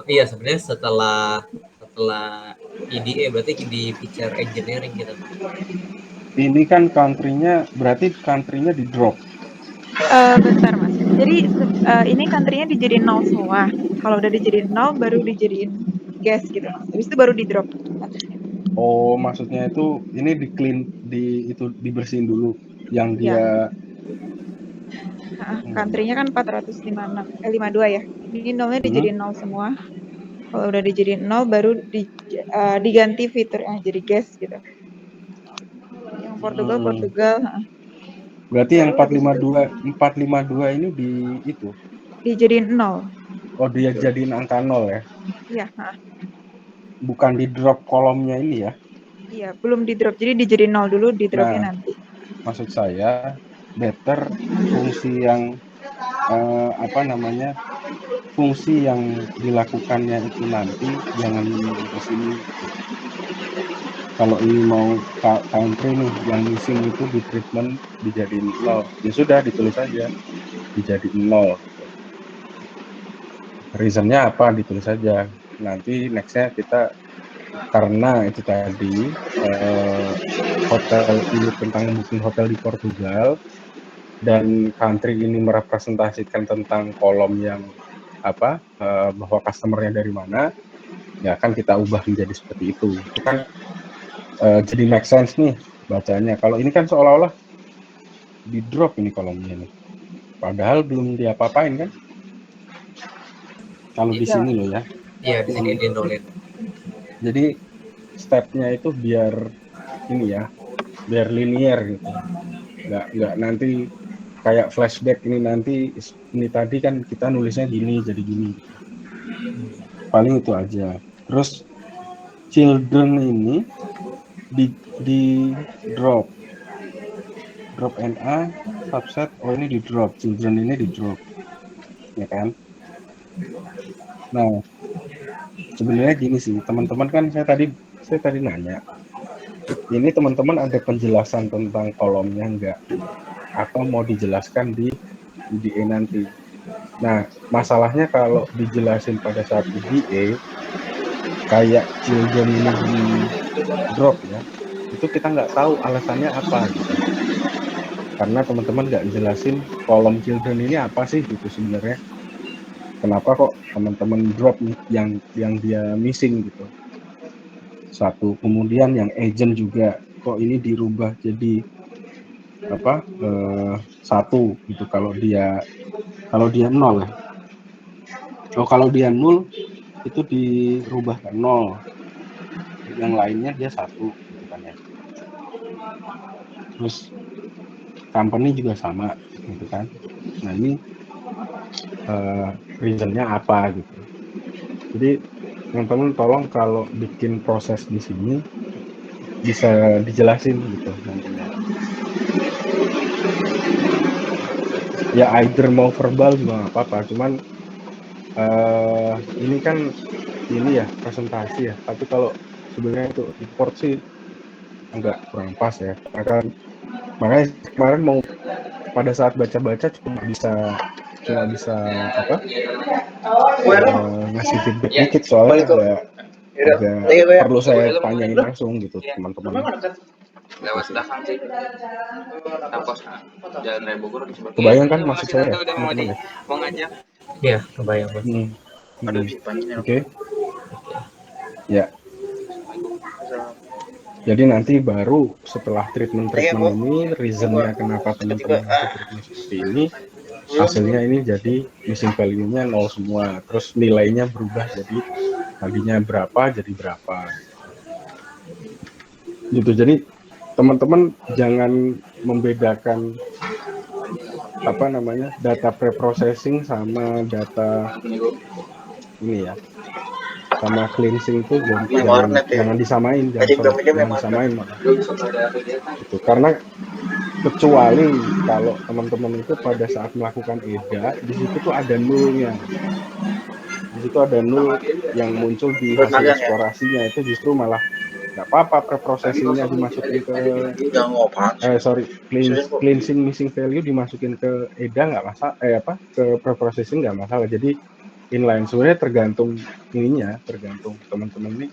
Iya sebenarnya setelah setelah EDA berarti di feature engineering gitu. Ini kan berarti country-nya di drop. Bentar Mas. Jadi ini country-nya dijadiin 0 semua. Kalau udah dijadiin 0 baru dijadiin gas gitu. Habis itu baru di drop country-nya. Oh, maksudnya itu ini di clean itu dibersihin dulu yang Ya, dia country-nya kan 456 52 ya. Ini nolnya dijadiin 0 semua. Kalau udah dijadiin 0 baru diganti fiturnya jadi gas gitu. Yang Portugal Portugal, berarti yang baru habis itu 452 ini di itu. dijadiin 0. Oh, dia jadiin angka 0 ya. Iya, Bukan di drop kolomnya ini ya. iya, belum di drop. Jadi dijadiin 0 dulu, di dropnya Nah, nanti. maksud saya better fungsi yang fungsi yang dilakukannya itu nanti jangan di sini gitu. Kalau ini mau country nih yang missing itu di treatment dijadiin 0, ya sudah ditulis aja dijadiin 0 gitu. Reasonnya apa ditulis saja, nanti nextnya kita karena itu tadi hotel ini tentang booking hotel di Portugal dan country ini merepresentasikan tentang kolom yang bahwa customernya dari mana, ya kan kita ubah menjadi seperti itu kan jadi make sense nih bacanya. Kalau ini kan seolah-olah di drop ini kolomnya nih, padahal belum diapa-apain kan kalau di sini loh ya. Iya di sini di nolin. Jadi stepnya itu biar ini ya, biar linear gitu, nggak nanti kayak flashback ini nanti ini tadi kan kita nulisnya gini jadi gini gitu. Paling itu aja. Terus children ini di drop NA subset, oh ini di drop, children ini di drop ya kan. Nah sebenarnya gini sih teman-teman, kan saya tadi nanya ini teman-teman ada penjelasan tentang kolomnya enggak, atau mau dijelaskan di EDA nanti. Nah masalahnya kalau dijelasin pada saat EDA kayak children ini di drop ya, itu kita nggak tahu alasannya apa gitu, karena teman-teman nggak jelasin kolom children ini apa sih gitu sebenarnya, kenapa kok teman-teman drop yang dia missing gitu. Satu, kemudian yang agent juga kok ini dirubah jadi satu gitu kalau dia 0 ya. Oh kalau dia 0 itu dirubah ke 0, yang lainnya dia 1 gitu kan ya. Terus company juga sama gitu kan. Nah ini reasonnya apa gitu. Jadi teman-teman tolong kalau bikin proses di sini bisa dijelasin gitu nantinya. Ya either mau verbal juga nggak apa-apa, cuman ini kan ini ya presentasi ya, tapi kalau sebenarnya itu report sih agak kurang pas ya, makanya kemarin mau pada saat baca-baca cuma bisa ngasih feedback dikit, soalnya agak perlu saya tanyain langsung gitu teman-teman. Lewat belakang sih. Kampus Jalan Raya Bogor. Kebayang kan maksud saya ya, teman-teman ya? Mau ngajak. Iya kebayang Bos. Oke. Ya. Jadi nanti baru setelah treatment ini, reasonnya kenapa teman-teman treatment seperti ini, hasilnya ini jadi missing value-nya 0 semua, terus nilainya berubah jadi tadinya berapa jadi berapa gitu. Jadi teman-teman jangan membedakan data preprocessing sama data ini ya, sama cleansing itu jangan disamain, jangan disamain malah gitu. Karena kecuali kalau teman-teman itu pada saat melakukan EDA di situ tuh ada nulnya, di situ ada nul yang muncul di hasil eksplorasinya, itu justru malah nggak apa-apa preprocessingnya dimasukin ke cleansing missing value dimasukin ke EDA nggak masalah, ke preprocessing nggak masalah. Jadi inline. Sebenarnya tergantung ininya, tergantung teman-teman nih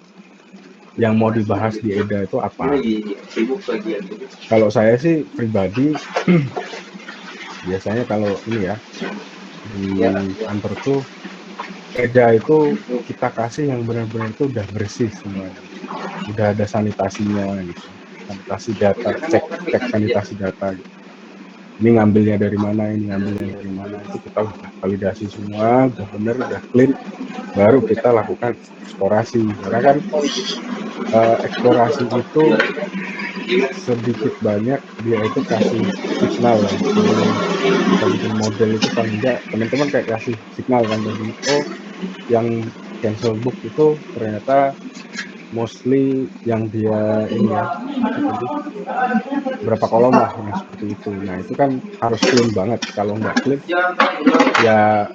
yang mau dibahas di EDA itu apa. Sibuk lagi ya. Kalau saya sih pribadi biasanya kalau ini ya di kantor tuh EDA itu kita kasih yang benar-benar itu udah bersih semuanya, udah ada sanitasinya gitu, sanitasi data, cek sanitasi data gitu. Ini ngambilnya dari mana, ini ngambilnya dari mana, itu kita udah validasi semua, udah bener, udah clean, baru kita lakukan eksplorasi. Karena kan eksplorasi itu sedikit banyak dia itu kasih signal kan, sebelum kita bikin model itu paling enggak teman-teman kayak kasih signal kan, jadi oh yang cancel book itu ternyata mostly yang dia ini ya apa tadi berapa kolom lah yang seperti itu. Nah itu kan harus clean banget, kalau nggak clean ya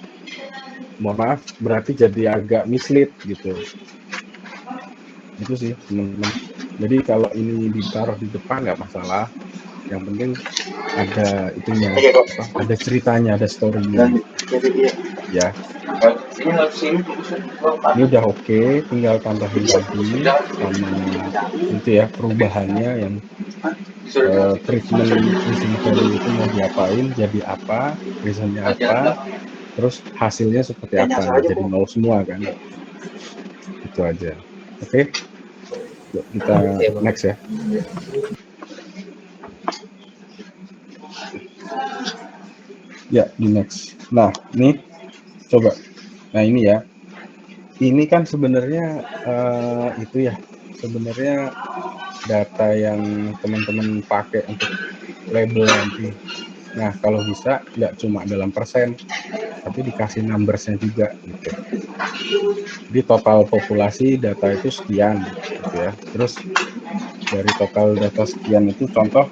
mohon maaf berarti jadi agak mislead gitu. Itu sih teman-teman. Jadi kalau ini ditaruh di depan nggak masalah, yang penting ada itunya apa, ada ceritanya, ada story-nya ya. Ini udah oke, tinggal tambahin tadi sama itu ya perubahannya yang treatment missing value itu mau diapain, jadi apa, reasonnya apa, terus hasilnya seperti apa, jadi nol semua kan. Itu aja. Oke. Yuk, kita next ya. Ya, di next. Nah, ini coba. Nah, ini ya. Ini kan sebenarnya itu ya. Sebenarnya data yang teman-teman pakai untuk label nanti. Nah, kalau bisa nggak cuma dalam persen, tapi dikasih numbersnya juga gitu. Di total populasi data itu sekian gitu ya. Terus dari total data sekian itu contoh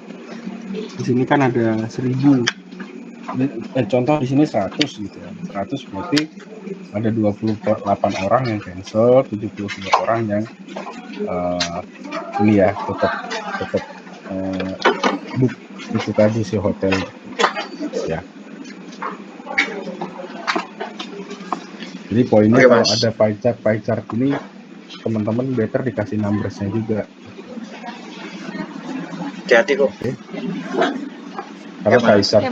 di sini kan ada 1000. Contoh di sini 100 gitu ya. 100 berarti ada 28 orang yang cancel, 72 orang yang ini ya tetap book itu tadi si hotel ya. Jadi poinnya kalau ada pie chart ini teman-teman better dikasih numbersnya juga. Hati-hati kok. Oke. Karena pie chart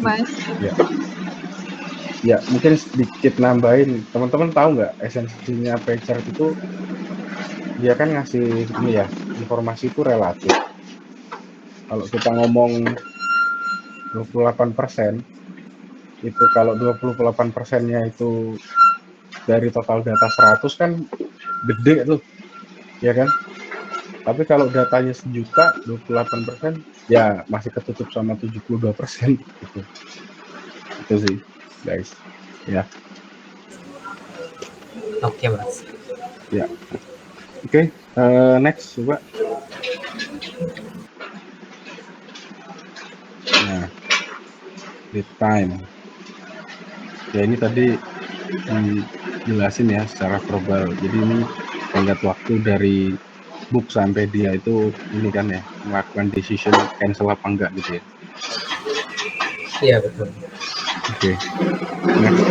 ya mungkin sedikit nambahin, teman-teman tahu nggak esensinya pie chart itu dia kan ngasih ini ya informasi itu relatif. Kalau kita ngomong 28%, itu kalau 28%-nya itu dari total data 100 kan gede tuh, ya kan? Tapi kalau datanya 1.000.000, 28% ya masih ketutup sama 72% gitu. Itu sih, guys. Ya. Oke, Mas. Ya. Oke, next coba. Nah, lead time. Ya ini tadi dijelasin ya secara verbal. Jadi ini tenggat waktu dari book sampai dia itu ini kan ya melakukan decision cancel apa enggak gitu ya. Iya betul. Oke. Next.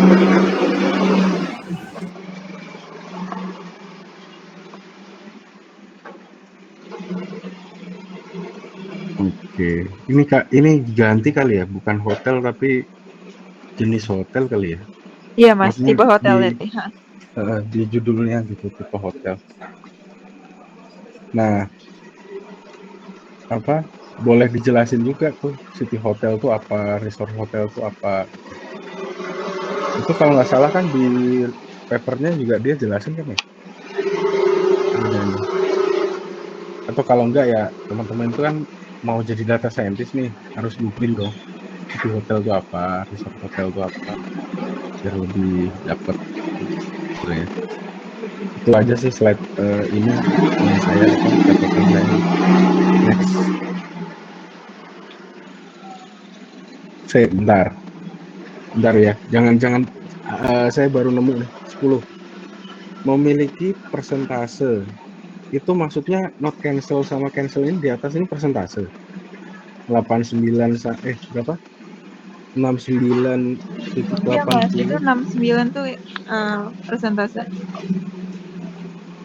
Oke. Ini Kak, ini ganti kali ya, bukan hotel tapi jenis hotel kali ya. Iya Mas, Maksudnya tipe hotelnya nih. di judulnya gitu, tipe hotel. Nah, apa? Boleh dijelasin juga tuh city hotel tuh apa, resort hotel tuh apa. Itu kalau nggak salah kan di papernya juga dia jelasin kan ya. Bedanya. Atau kalau enggak ya teman-teman itu kan mau jadi data scientist nih harus googling dong. City hotel itu apa, resort hotel itu apa, biar lebih dapat. Ya. Itu aja sih slide ini saya apa catatan saya. Next. Bentar ya, jangan saya baru nemu nih 10. Memiliki persentase itu maksudnya not cancel sama cancel ini di atas ini persentase 89 berapa 69 Iya mas, itu 1,80. 69 tuh persentase.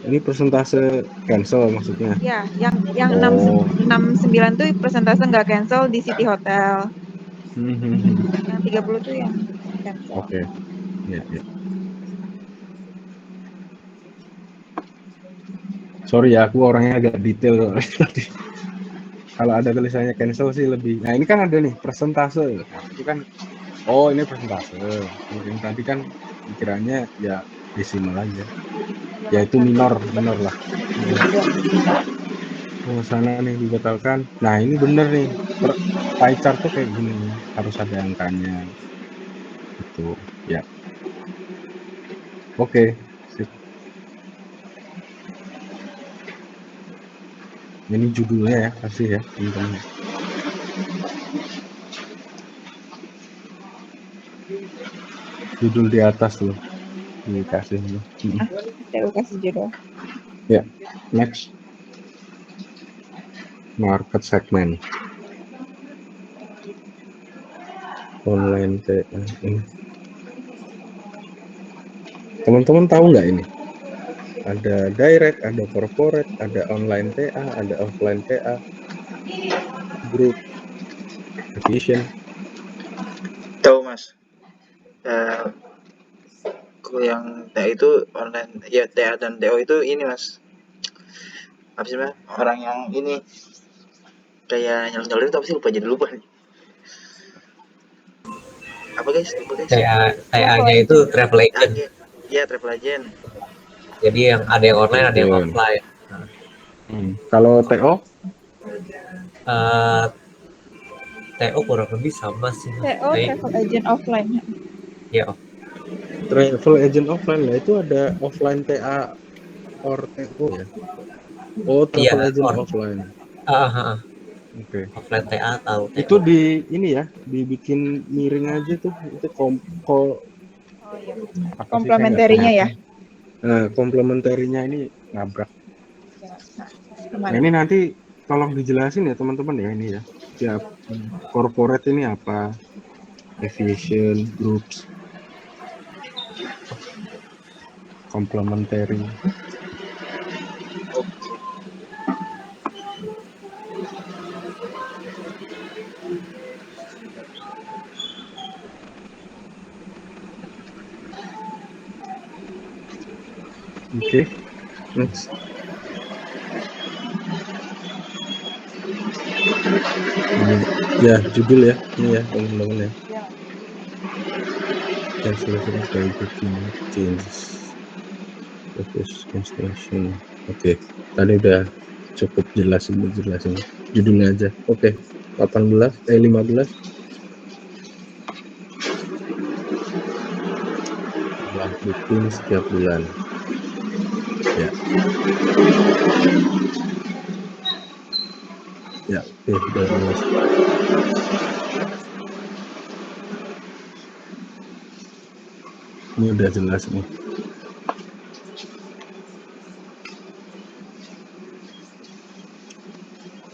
Ini persentase cancel maksudnya. Iya, yang Oh. 69 tuh persentase nggak cancel di City Hotel. Hmm. Yang 30 tuh yang cancel. Oke. Ya, ya. Sorry ya, aku orangnya agak detail tadi. Kalau ada tulisannya cancel sih lebih. Nah, ini kan ada nih persentase. Nah, itu kan ini persentase. Kalau yang tadi kan pikirannya ya desimal aja. Iya Ya mas, itu minor lah. juga. Oh, sana nih dibatalkan. Nah, ini bener nih. Pie chart tuh kayak gini, harus ada angkanya. Itu, ya. Oke, sip. Ini judulnya ya, kasih ya, teman-teman. Judul di atas loh, dikasih loh. Saya kasih judul. Ya, next. Market segment. Online TA ini. Teman-teman tahu nggak ini? Ada direct, ada corporate, ada online TA, ada offline TA, group, division. Tahu mas. Kalau yang TA itu online, ya TA dan TO itu ini mas. Apa sih mas? Orang yang ini kayak nyolong itu apa sih, lupa, jadi lupa nih. Apa guys? Lupa guys. TA-nya itu travel agent. Iya, travel agent. Jadi yang ada yang online, ada yang offline. Kalau TO? TO kurang lebih sama sih. TO travel agent offline. Ya, Travel agent offline lah, itu ada offline TA or TO ya. Oh, travel agent offline. Oke. Offline TA atau TO. Itu di ini ya, dibikin miring aja tuh. Itu Oh iya. Komplementerinya ya. Nah, komplementerinya ini nabrak. Nah, ini nanti tolong dijelasin ya teman-teman ya, ini ya. Tiap corporate ini apa? Aviation, groups, complementary. Oke, next. Ya, judul ya, ini ya teman-teman ya. Cancellation by booking changes. Focus installation. Oke, tadi udah cukup jelasin judulnya aja. Oke, 15 jumlah booking setiap bulan. Ya. Ya, oke, udah jelas. Ini udah jelas nih.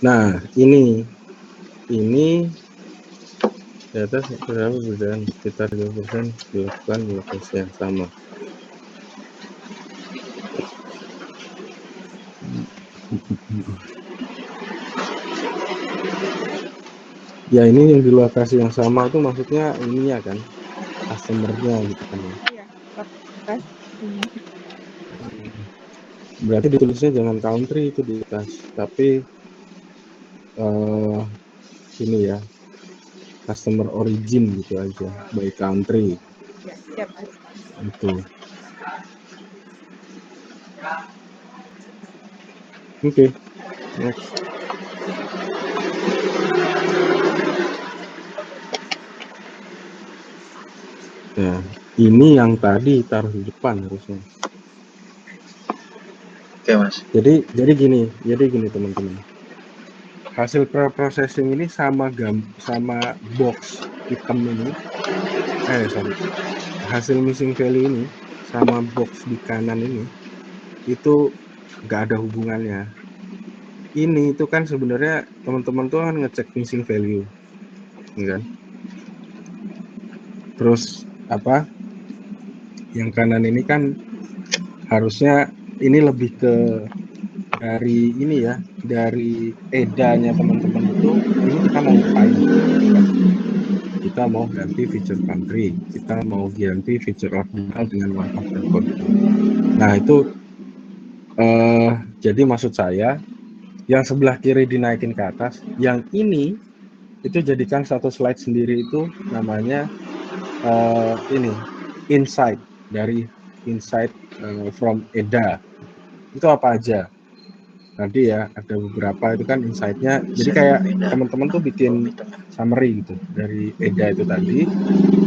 Nah, ini data perbedaan sekitar 2% dilakukan di lokasi yang sama. Ya, ini yang di lokasi yang sama tuh maksudnya ini ya kan, customer-nya gitu kan ya. Iya, lokasinya. Berarti ditulisnya jangan country itu di atas, tapi ini ya, customer origin gitu aja, by country. Ya, siap. Itu. Oke, next. Nah, ini yang tadi taruh di depan harusnya. Oke mas. Jadi gini teman-teman. Hasil pre-processing ini sama box hitam ini. Hasil missing value ini sama box di kanan ini itu nggak ada hubungannya. Ini itu kan sebenarnya teman-teman tuh kan ngecek missing value, kan? Terus apa? Yang kanan ini kan harusnya ini lebih ke dari ini ya, dari EDA-nya teman-teman itu, ini kita mau ngapain? Kan? Kita mau ganti feature country, kita mau ganti feature ordinal dengan one hot encode. Nah itu jadi maksud saya yang sebelah kiri dinaikin ke atas, yang ini itu jadikan satu slide sendiri, itu namanya ini insight dari insight from EDA. Itu apa aja? Tadi ya ada beberapa itu kan insight-nya. Jadi kayak teman-teman tuh bikin summary gitu dari EDA itu tadi.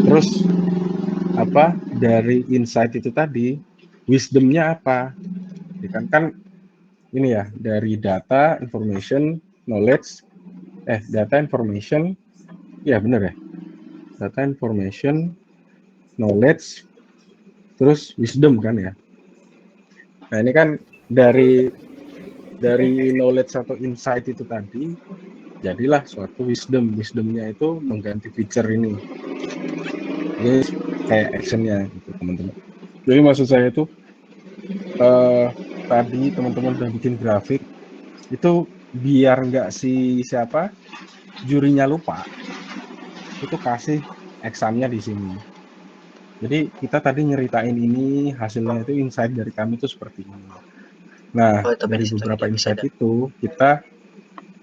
Terus apa dari insight itu tadi, wisdom-nya apa? Kan ini ya dari data, information, knowledge, data, information, ya bener ya, data, information, knowledge, terus wisdom kan ya. Nah ini kan dari knowledge atau insight itu tadi, jadilah suatu wisdomnya itu mengganti feature ini. Ini kayak actionnya gitu teman-teman. Jadi maksud saya itu tadi teman-teman udah bikin grafik itu biar nggak siapa jurinya lupa, itu kasih examnya di sini. Jadi kita tadi nyeritain ini, hasilnya itu insight dari kami itu seperti ini. Nah dari beberapa insight itu kita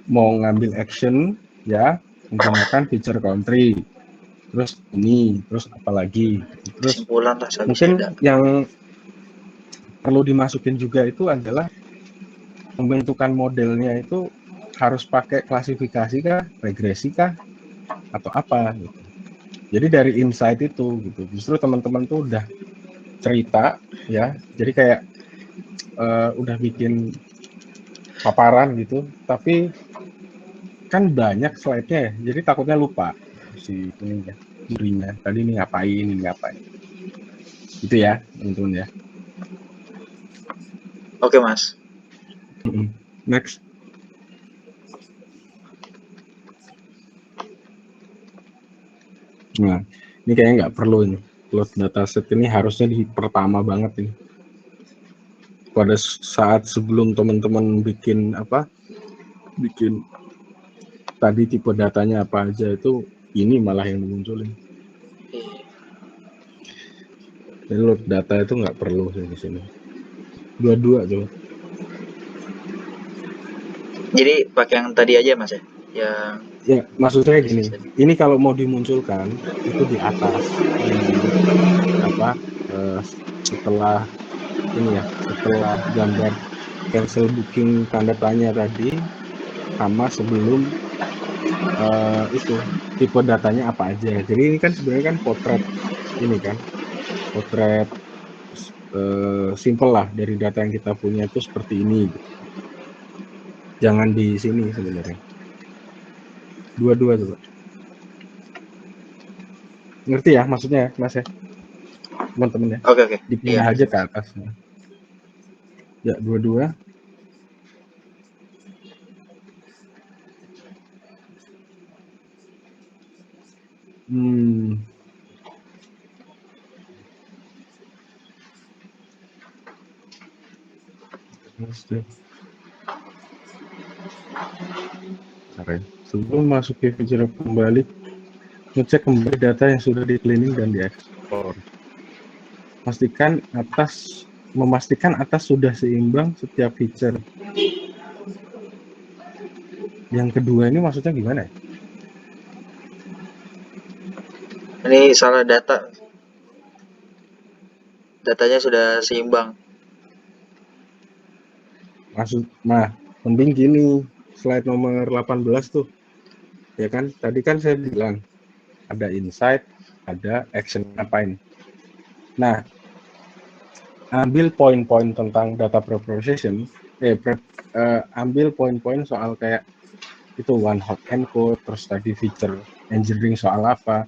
mau ngambil action ya menggunakan feature country, terus ini, terus apalagi, terus mungkin yang perlu dimasukin juga itu adalah pembentukan modelnya itu harus pakai klasifikasi kah, regresi kah, atau apa gitu. Jadi dari insight itu gitu, justru teman-teman tuh udah cerita ya, jadi kayak udah bikin paparan gitu, tapi kan banyak slide-nya ya, jadi takutnya lupa si ini ya, jurinya tadi ini ngapain gitu ya teman-teman ya. Oke Mas. Next. Nah ini kayaknya nggak perlu ini, load dataset ini harusnya di pertama banget ini. Pada saat sebelum teman-teman bikin tadi tipe datanya apa aja, itu ini malah yang dimunculin. Jadi load data itu nggak perlu sih di sini. Dua-dua coba. Jadi pakai yang tadi aja Mas ya? Ya maksudnya gini, ini kalau mau dimunculkan itu di atas, setelah ini ya, setelah gambar cancel booking tanda tanya tadi, sama sebelum itu tipe datanya apa aja. Jadi ini kan sebenarnya kan potret ini kan, potret simple lah dari data yang kita punya itu seperti ini gitu. Jangan di sini sebenarnya. Dua-dua coba. Ngerti ya maksudnya Mas ya? Teman-teman ya. Oke. Dipindah aja ke atas. Ya, dua-dua. Sebelum masuk ke feature kembali, ngecek kembali data yang sudah di cleaning dan diekspor. Memastikan atas sudah seimbang setiap feature. Yang kedua ini maksudnya gimana ya? Ini salah data. Datanya sudah seimbang. Mending gini, slide nomor 18 tuh. Ya kan, tadi kan saya bilang ada insight, ada action ngapain. Nah, ambil poin-poin tentang data preprocessing, ambil poin-poin soal kayak itu one hot encode, terus tadi feature engineering soal apa,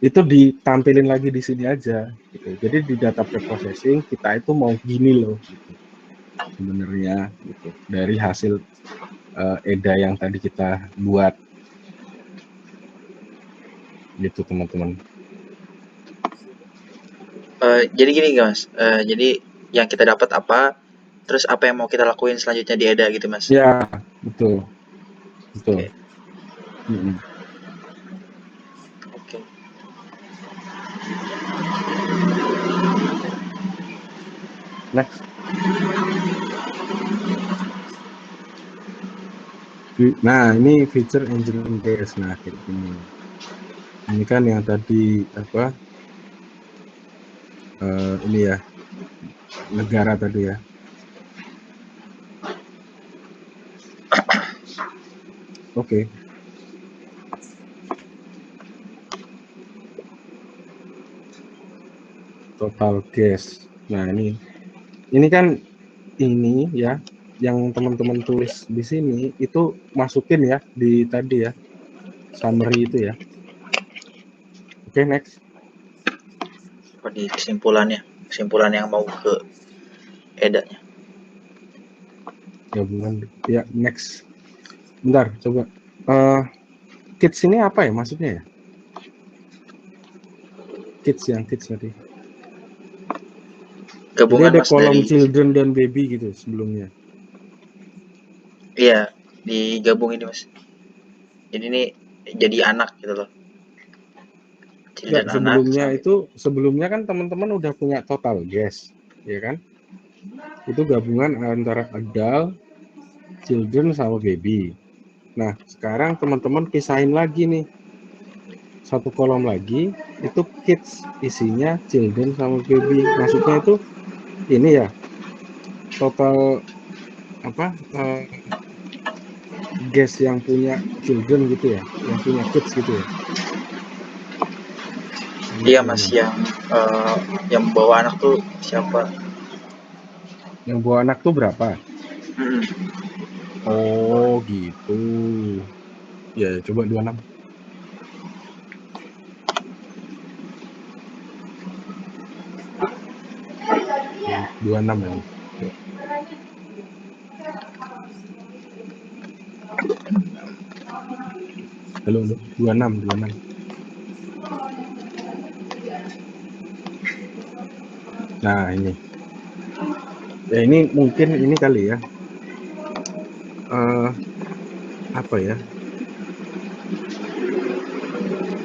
itu ditampilin lagi di sini aja gitu. Jadi di data preprocessing kita itu mau gini loh gitu. Sebenarnya gitu dari hasil EDA yang tadi kita buat gitu teman-teman. Jadi gini Mas, jadi yang kita dapat apa, terus apa yang mau kita lakuin selanjutnya di EDA gitu Mas. Ya, betul, betul. Oke. Mm-mm. Oke. Next. Nah, ini feature engineering case. Nah, kayak gini. Ini kan yang tadi apa? Ini ya, negara tadi ya. Oke. Total gas. Nah, ini kan ini ya yang teman-teman tulis di sini itu masukin ya di tadi ya summary itu ya. Oke, next. Apa di kesimpulan yang mau ke EDA-nya. Gabungan ya, next. Bentar, coba. Kids ini apa ya maksudnya ya? Kids tadi. Jadi Gabungan ada Mas kolom dari, children dan baby gitu sebelumnya. iya, digabung ini Mas. Jadi ini jadi anak gitu loh. Enggak, Children anak sama sebelumnya kan teman-teman udah punya total gas, ya kan? Itu gabungan antara adult, children sama baby. Nah, sekarang teman-teman pisahin lagi nih. Satu kolom lagi itu kids, isinya children sama baby. Maksudnya itu ini ya, total apa? Gas yang punya children gitu ya, yang punya kids gitu ya. iya Mas, Gimana? yang bawa anak tuh siapa? Yang bawa anak tuh berapa? Hmm. Oh, gitu. Ya, coba 26. 26 ya. Ya. Halo, 26. Nah, ini. Ya, ini mungkin ini kali ya. Apa ya?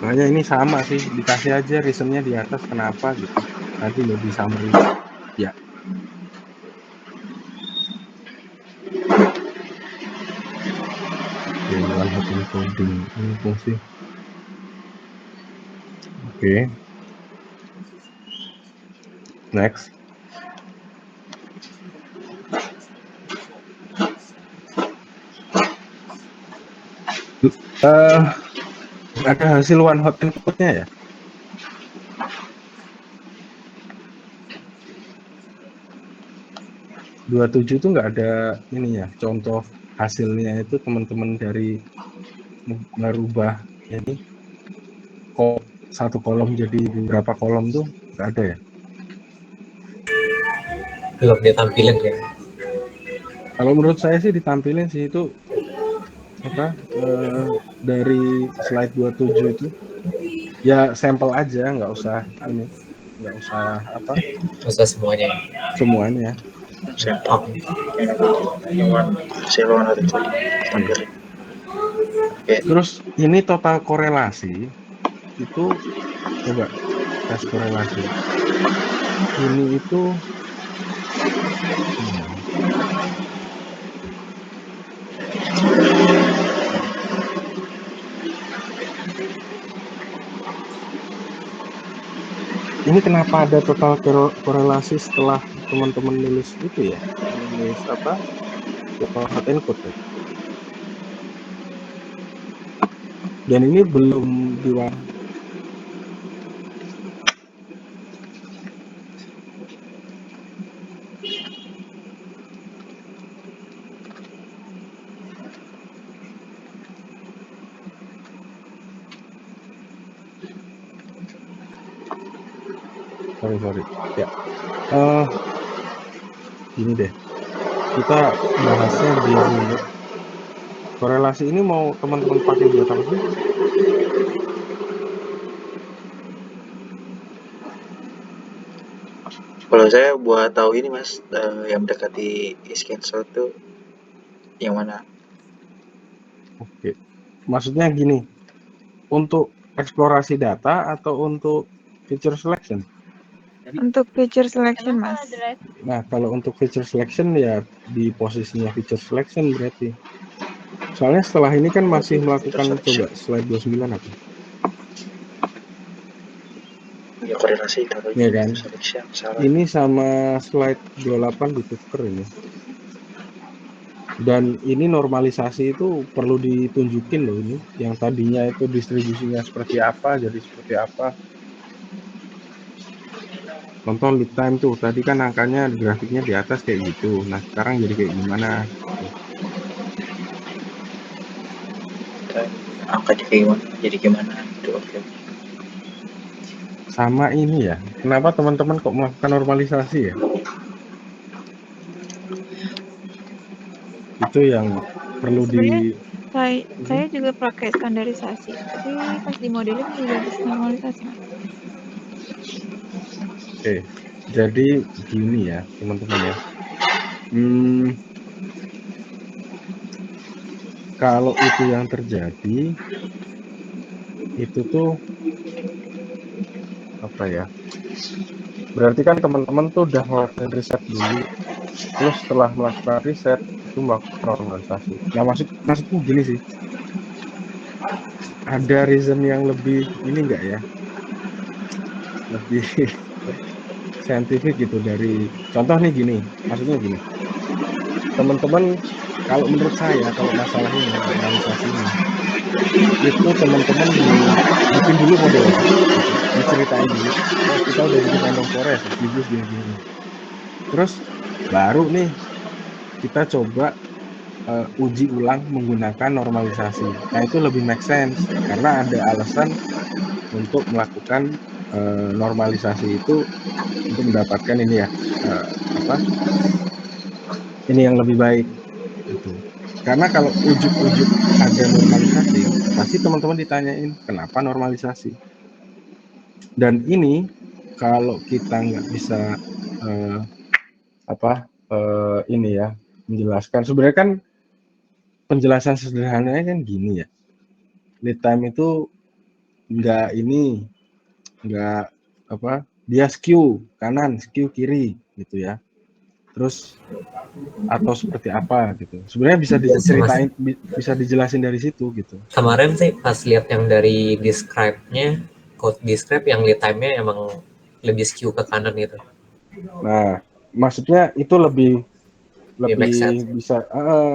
Makanya ini sama sih, dikasih aja reasonnya di atas kenapa gitu. Nanti lo di summary. Ya. Oke, one hot encoding. Ini fungsi. Oke. Next. Ada hasil one hot inputnya ya? Dua tujuh itu nggak ada ini ya, contoh hasilnya itu teman-teman dari merubah ini kok satu kolom jadi beberapa kolom tuh nggak ada ya? Belum dia tampilin ya. Kalau menurut saya sih ditampilin sih itu apa dari slide 27 itu ya sampel aja, nggak usah ini, nggak usah apa Masa semuanya. semuanya. Sampel. Oke. Hasil warna itu tampilin. Oke. Terus ini total korelasi itu coba tes korelasi. Ini itu ini kenapa ada total korelasi setelah teman-teman nulis itu ya, nulis apa hot encode ya? Dan ini belum sorry ya. Gini deh, kita bahasnya biar dulu. Korelasi ini mau teman-teman pakai buat apa sih? Kalau saya buat tahu ini Mas, yang mendekati screenshot tuh yang mana? Oke. Maksudnya gini, untuk eksplorasi data atau untuk feature selection? Untuk feature selection, Mas. Nah, kalau untuk feature selection ya di posisinya feature selection berarti. Soalnya setelah ini kan masih melakukan, coba slide 29 apa? Ya korelasi taruh Iya kan? selection salah. Ini sama slide 28 ditukar ini. Dan ini normalisasi itu perlu ditunjukin loh ini. Yang tadinya itu distribusinya seperti apa, jadi seperti apa. Contoh lead time tuh, tadi kan angkanya grafiknya di atas kayak gitu. Nah, sekarang jadi kayak gimana? Dan angkanya kayak gimana? Jadi gimana? Gitu. Oke. Sama ini ya, kenapa teman-teman kok melakukan normalisasi ya? Itu yang perlu di... Sebenarnya saya juga pakai standarisasi, tapi pas di modeling juga bisa normalisasi, Mas. Oke, jadi gini ya teman-teman ya. Kalau itu yang terjadi, itu tuh apa ya? Berarti kan teman-teman tuh udah melakukan riset dulu, terus setelah melakukan riset itu melakukan normalisasi. Nah, maksudku gini sih, ada reason yang lebih ini enggak ya? Lebih saintifik gitu dari contoh nih gini, maksudnya gini. Teman-teman kalau menurut saya kalau masalah ini normalisasi ini itu teman-teman bikin dulu modelnya gitu, diceritain dulu, oh kita udah bikin random forest distribusi gini-gini, terus baru nih kita coba uji ulang menggunakan normalisasi. Nah itu lebih make sense karena ada alasan untuk melakukan normalisasi itu untuk mendapatkan ini ya ini yang lebih baik gitu. Karena kalau ujuk-ujuk ada normalisasi, pasti teman-teman ditanyain kenapa normalisasi. Dan ini kalau kita nggak bisa ini ya menjelaskan, sebenarnya kan penjelasan sederhananya kan gini ya, lead time itu nggak dia skew kanan, skew kiri gitu ya. Terus atau seperti apa gitu. Sebenarnya bisa diceritain, bisa dijelasin dari situ gitu. Kemarin sih pas lihat yang dari describe-nya, code describe yang lead time-nya emang lebih skew ke kanan gitu. Nah, maksudnya itu lebih bisa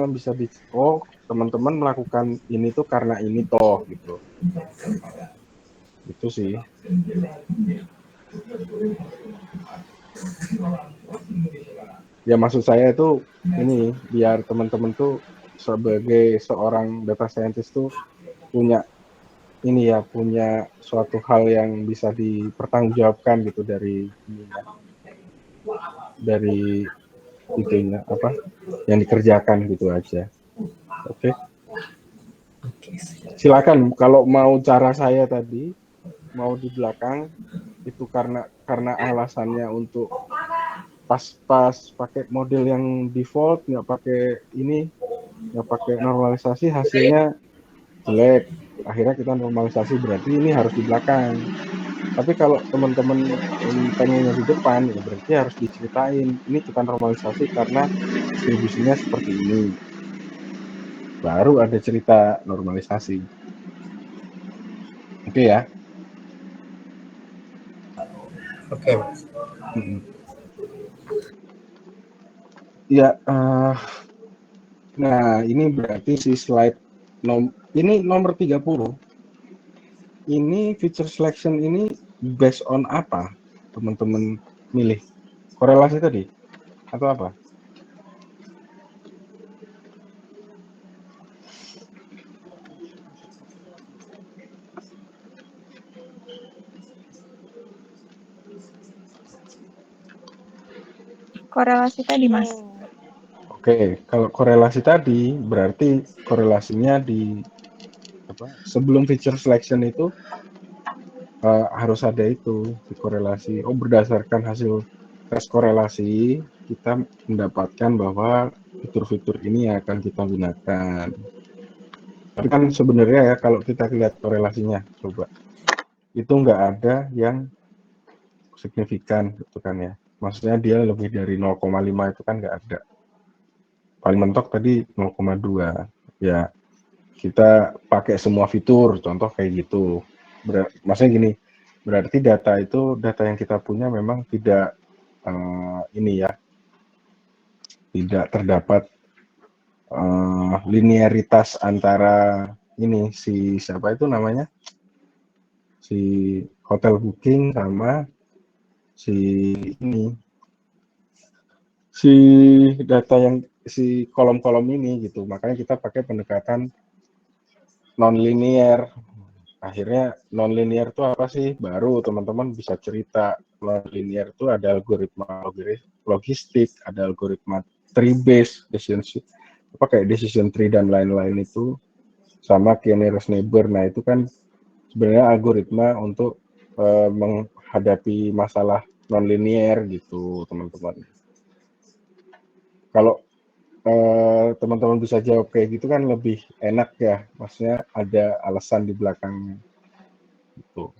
teman-teman melakukan ini tuh karena ini toh gitu. Itu sih. Ya maksud saya itu ini biar teman-teman tuh sebagai seorang data scientist tuh punya suatu hal yang bisa dipertanggungjawabkan gitu dari itunya yang dikerjakan gitu aja. Oke. Silakan kalau mau cara saya tadi mau di belakang itu karena alasannya untuk pas pakai model yang default, nggak pakai normalisasi, hasilnya jelek, akhirnya kita normalisasi, berarti ini harus di belakang. Tapi kalau teman-teman pengennya di depan ya berarti harus diceritain ini kita normalisasi karena distribusinya seperti ini, baru ada cerita normalisasi. Oke ya. Oke, Mas. Ya, nah ini berarti si slide ini nomor 30. Ini feature selection ini based on apa teman-teman milih? Korelasi tadi atau apa? Korelasi tadi, Mas. Oke, kalau korelasi tadi berarti korelasinya sebelum feature selection itu harus ada itu di korelasi. Oh, berdasarkan hasil tes korelasi, kita mendapatkan bahwa fitur-fitur ini akan kita gunakan. Tapi kan sebenarnya ya kalau kita lihat korelasinya, coba itu nggak ada yang signifikan gitu kan ya. Maksudnya dia lebih dari 0,5 itu kan nggak ada. Paling mentok tadi 0,2. Ya kita pakai semua fitur, contoh kayak gitu. Maksudnya gini, berarti data yang kita punya memang tidak ini ya, tidak terdapat linearitas antara ini si siapa itu namanya, si hotel booking sama si ini, si data yang si kolom-kolom ini gitu. Makanya kita pakai pendekatan non-linear. Akhirnya non-linear itu apa sih? Baru teman-teman bisa cerita. Non-linear itu ada algoritma logistik, ada algoritma tree-based decision, apa kayak decision tree dan lain-lain itu, sama k-nearest neighbor. Nah itu kan sebenarnya algoritma untuk menghadapi masalah non-linear gitu teman-teman. Kalau teman-teman bisa jawab kayak gitu kan lebih enak ya, maksudnya ada alasan di belakangnya gitu.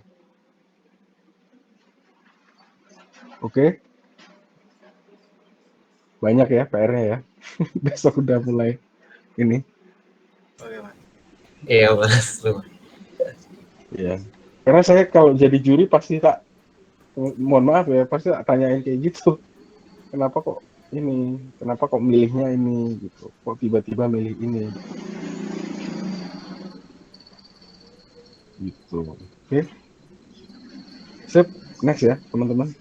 Oke, banyak ya PR-nya ya. Besok udah mulai ini. Oke, Mas. Iya Mas. Ya, karena saya kalau jadi juri pasti tak, mohon maaf ya, pasti tak tanyain kayak gitu. Kenapa kok ini? Kenapa kok milihnya ini gitu? Kok tiba-tiba milih ini? Gitu. Oke. Sip, next ya, teman-teman.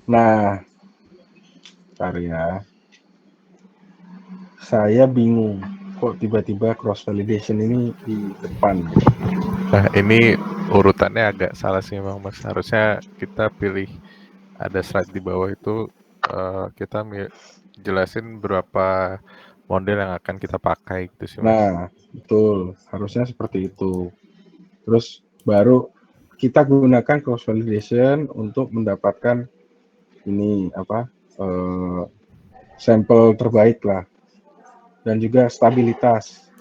Nah, karya. Saya bingung kok tiba-tiba cross validation ini di depan. Nah, ini urutannya agak salah sih memang Mas. Harusnya kita pilih ada slide di bawah itu kita jelasin berapa model yang akan kita pakai gitu sih Mas. Nah, betul. Harusnya seperti itu. Terus baru kita gunakan cross validation untuk mendapatkan ini apa? Sampel terbaik lah. Dan juga stabilitas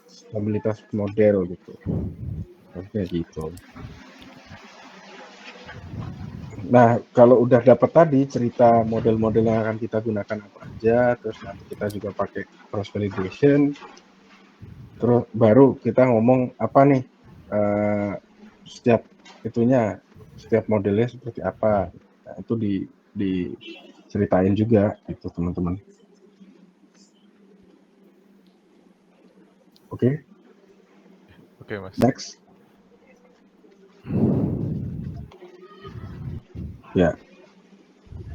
model gitu. Harusnya gitu. Nah, kalau udah dapat tadi cerita model-model yang akan kita gunakan apa aja, terus nanti kita juga pakai cross validation, terus baru kita ngomong apa nih setiap itunya, setiap modelnya seperti apa. Nah, itu diceritain juga itu teman-teman. Oke. Oke Mas. Next. Ya.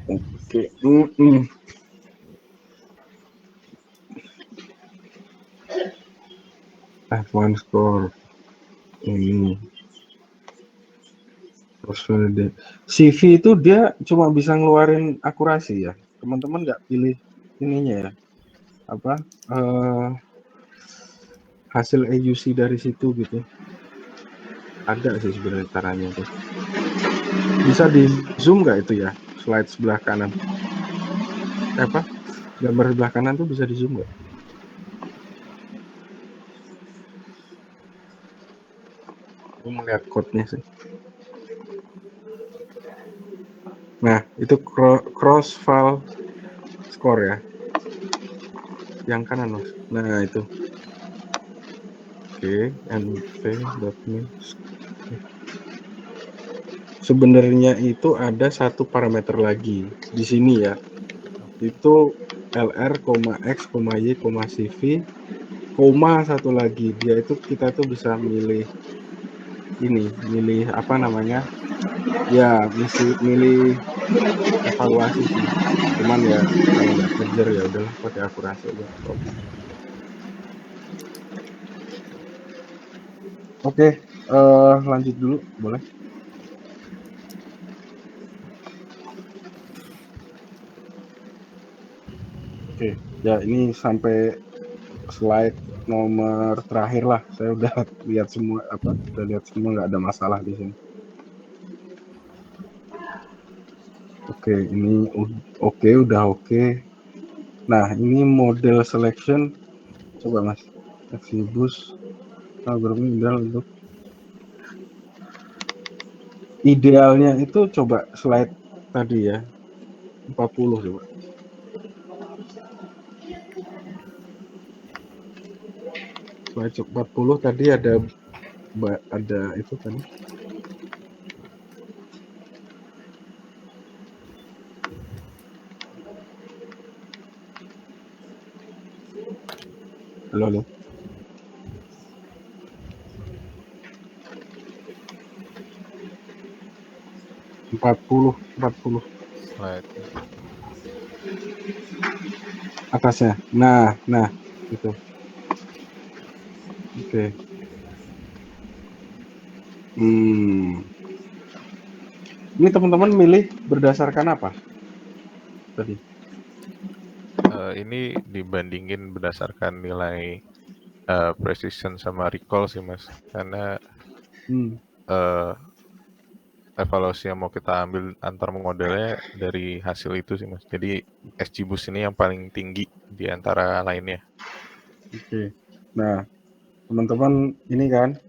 Oke. F1 score ini. CV itu dia cuma bisa ngeluarin akurasi ya. Teman-teman nggak pilih ininya ya. Apa? Hasil AUC dari situ gitu. Ada sih sebenarnya caranya tuh. Bisa di zoom nggak itu ya, slide sebelah kanan? Apa? Gambar sebelah kanan tuh bisa di zoom nggak? Aku melihat code-nya sih. Nah, itu cross file score ya. Yang kanan Mas. Nah, itu. Oke, np.me. Sebenarnya itu ada satu parameter lagi di sini ya. Itu lr, x, y, cv, koma satu lagi. Dia itu kita tuh bisa milih ini, milih apa namanya? Ya, milih evaluasi sih. Cuman ya kalau nggak kejar ya udahlah pakai akurasi aja. Oke, lanjut dulu boleh? Oke, ya ini sampai slide nomor terakhir lah. Saya udah lihat semua udah lihat semua, nggak ada masalah di sini. Oke, ini oke, udah oke. Nah, ini model selection. Coba Mas, Exibus algoritma ideal untuk idealnya itu coba slide tadi ya, 40 coba. Slide 40 tadi ada itu kan. Halo, halo. Empat puluh Slide. atasnya. Nah, itu. Oke. Ini teman-teman milih berdasarkan apa tadi? Ini dibandingin berdasarkan nilai precision sama recall sih Mas, karena evaluasi yang mau kita ambil antar modelnya dari hasil itu sih Mas. Jadi XGBoost ini yang paling tinggi di antara lainnya. Oke. Nah, teman-teman ini kan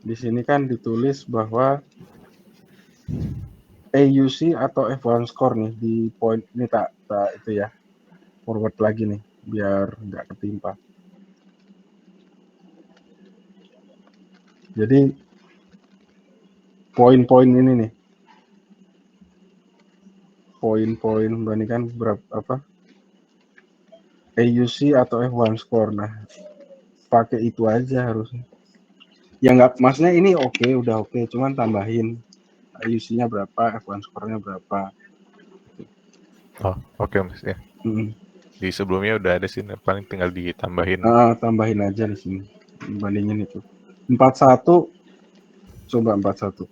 di sini kan ditulis bahwa AUC atau F1 score nih di point ini tak itu ya, forward lagi nih biar nggak ketimpa. Jadi poin-poin ini nih, poin-poin bandingkan berapa apa AUC atau F1 score. Nah, pakai itu aja harusnya. Ya nggak, maksudnya ini oke, udah oke, cuman tambahin AUC-nya berapa, F1 score-nya berapa. Oh, oke Mas ya. Di sebelumnya udah ada sih, paling tinggal ditambahin. Tambahin aja di sini, bandingin itu. 41, coba 41.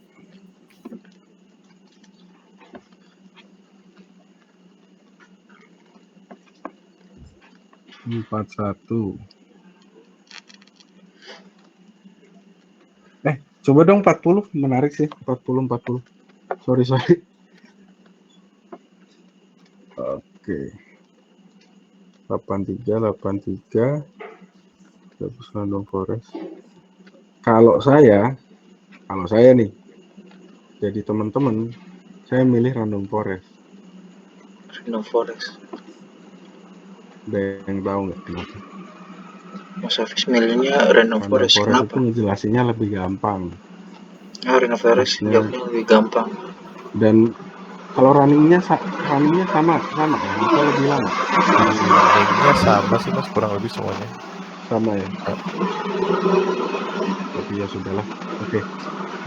Coba dong 40, menarik sih 40. Sorry. Oke. 83 terus random forest. Kalau saya nih, jadi teman-teman, saya milih random forest. Random forest. Ada yang tahu nggak kenapa? Mas Hafiz milihnya random forest, kenapa? Itu ngejelasinnya lebih gampang. Random forest jawabnya lebih gampang. Dan kalau runningnya sama ya, atau lebih lama? Runningnya sama sih Mas, kurang lebih semuanya. Sama ya. Tapi ya sudahlah. Oke.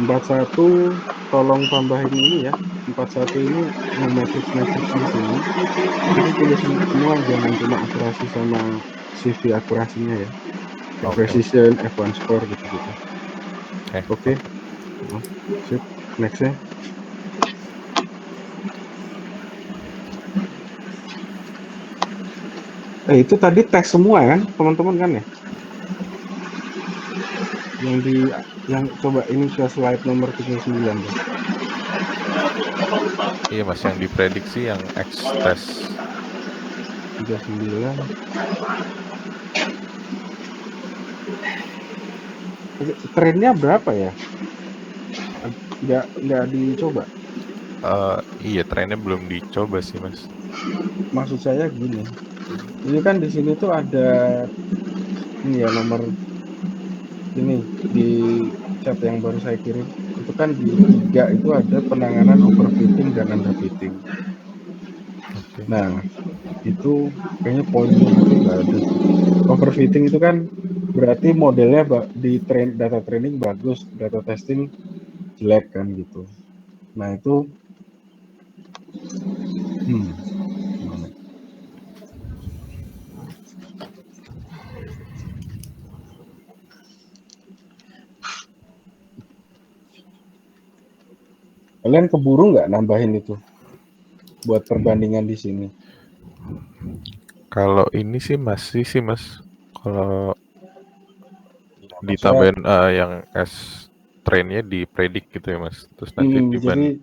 41 tolong tambahin ini ya. 41 ini yang matrix di sini. Itu tulis semua, jangan cuma akurasi sama CV akurasinya ya. Precision, F1 score gitu-gitu. Oke. Sip. Next ya. Itu tadi tes semua kan, teman-teman kan ya? Yang coba ini ke slide nomor 39 tuh. Iya Mas, yang diprediksi yang X test 39. Trennya berapa ya? Nggak dicoba. Iya, trennya belum dicoba sih Mas. Maksud saya gini, ini kan di sini tuh ada ini ya, nomor ini di chat yang baru saya kirim. Itu kan di 3 itu ada penanganan overfitting dan underfitting. Nah, itu kayaknya poinnya itu nggak ada. Overfitting itu kan berarti modelnya di data training bagus, data testing jelek kan gitu. Nah itu kalian keburu nggak nambahin itu buat perbandingan di sini? Kalau ini sih masih sih Mas. Kalau ditambahin yang S trainnya dipredik gitu ya Mas. Terus nanti jadi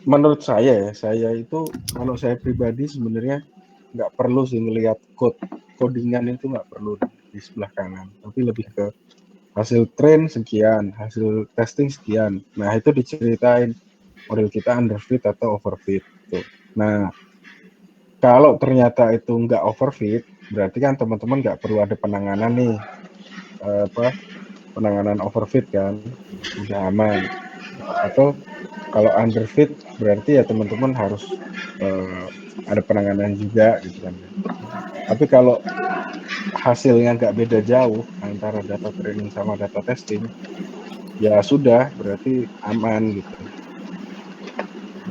menurut saya itu kalau saya pribadi sebenarnya nggak perlu sih ngelihat codingan itu, nggak perlu di sebelah kanan, tapi lebih ke hasil train sekian, hasil testing sekian. Nah itu diceritain model kita underfit atau overfit tuh. Nah kalau ternyata itu nggak overfit, berarti kan teman-teman nggak perlu ada penanganan nih, penanganan overfit kan, udah aman. Atau kalau underfit berarti ya teman-teman harus ada penanganan juga gitu kan. Tapi kalau hasilnya nggak beda jauh antara data training sama data testing, ya sudah berarti aman gitu.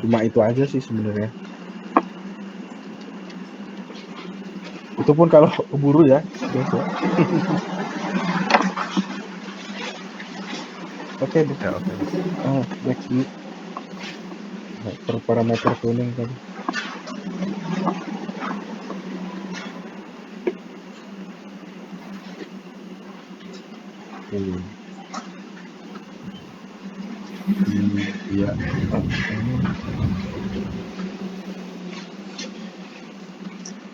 Cuma itu aja sih sebenarnya. Itu pun kalau keburu ya, guys ya. Oke deh. Ya oke Mas. Next week parameter tuning tadi. Iya.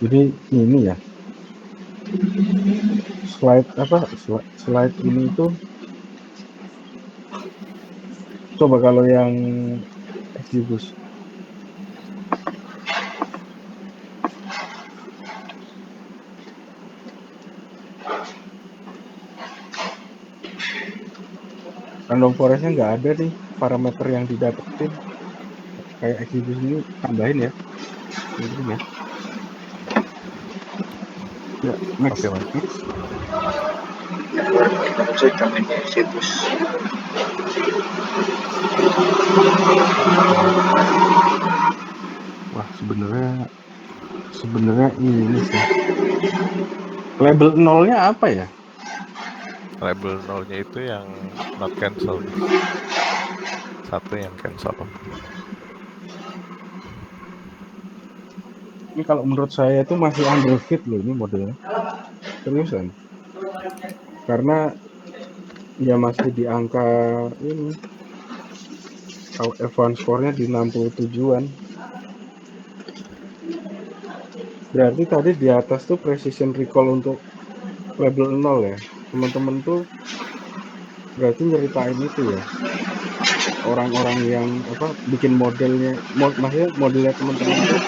Jadi ini ya. Slide ini itu coba kalau yang XGBoost. Random forestnya nggak ada nih parameter yang didapetin. Kayak XGBoost ini tambahin ya. Mungkin ya. Ya, next. Oke Mas. Next. Saya tambahin situs. Wah, sebenarnya ini sih. Label nolnya apa ya? Label nolnya itu yang not cancel. Satu yang cancel. Ini kalau menurut saya itu masih underfit loh ini modelnya. Seriusan. Karena ya masih di angka ini. Kalau advance score-nya di 67-an. Berarti tadi di atas tuh precision recall untuk label 0 ya. Teman-teman tuh berarti nyeritain itu ya. Orang-orang yang bikin modelnya, maksudnya modelnya teman-teman tuh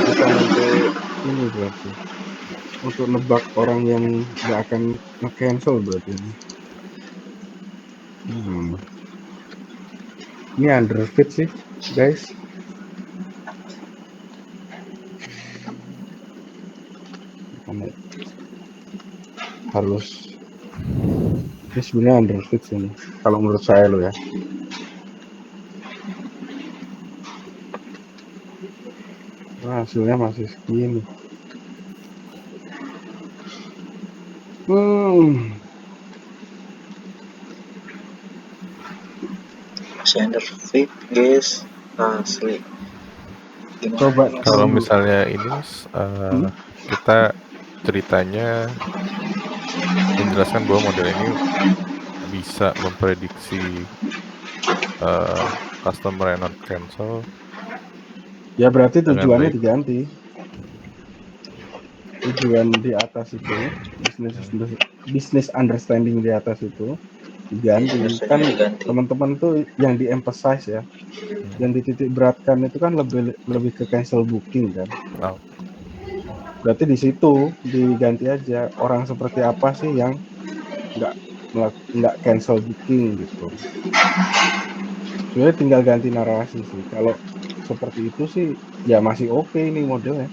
bisa untuk ini berarti. Untuk nebak orang yang nggak akan nge-cancel berarti ini. Ini underfit sih, guys. Harus ini sebenarnya underfit sih kalau menurut saya lo ya. Nah, hasilnya masih segini. Masih underfit guys, asli. Gimana Coba Mas? Kalau misalnya ini Mas, kita ceritanya menjelaskan bahwa model ini bisa memprediksi customer yang not cancel. Ya berarti dengan tujuannya baik. diganti. Tujuan di atas itu, business understanding di atas itu diganti. Kan teman-teman tuh yang di-emphasize ya, yang dititik beratkan itu kan lebih ke cancel booking kan. Oh. Berarti di situ diganti aja orang seperti apa sih yang nggak cancel booking gitu. Sebenarnya tinggal ganti narasi sih. Kalau seperti itu sih ya masih oke nih modelnya.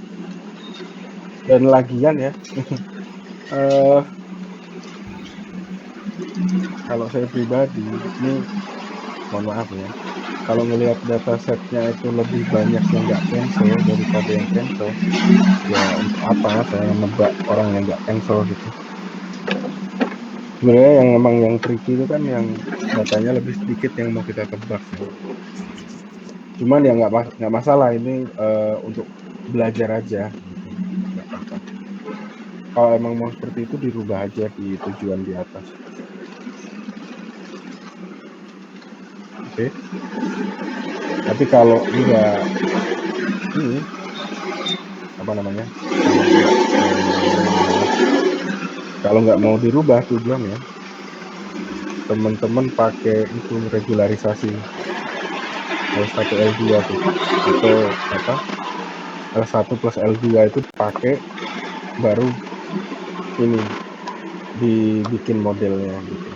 Dan lagian ya, kalau saya pribadi ini mohon maaf ya, kalau ngelihat data setnya itu lebih banyak yang nggak cancel daripada yang cancel, ya untuk apa saya nebak orang yang nggak cancel gitu. Sebenarnya yang emang yang tricky itu kan yang datanya lebih sedikit yang mau kita tebak sih. Cuman ya nggak masalah, ini untuk belajar aja gitu, nggak apa-apa. Kalau emang mau seperti itu dirubah aja di tujuan di atas. Oke. Tapi kalau enggak ini apa namanya? Kalau nggak mau dirubah tujuannya, teman-teman pakai itu regularisasi L1 L2 tuh, atau apa L1 plus L2 itu pakai, baru ini dibikin modelnya gitu.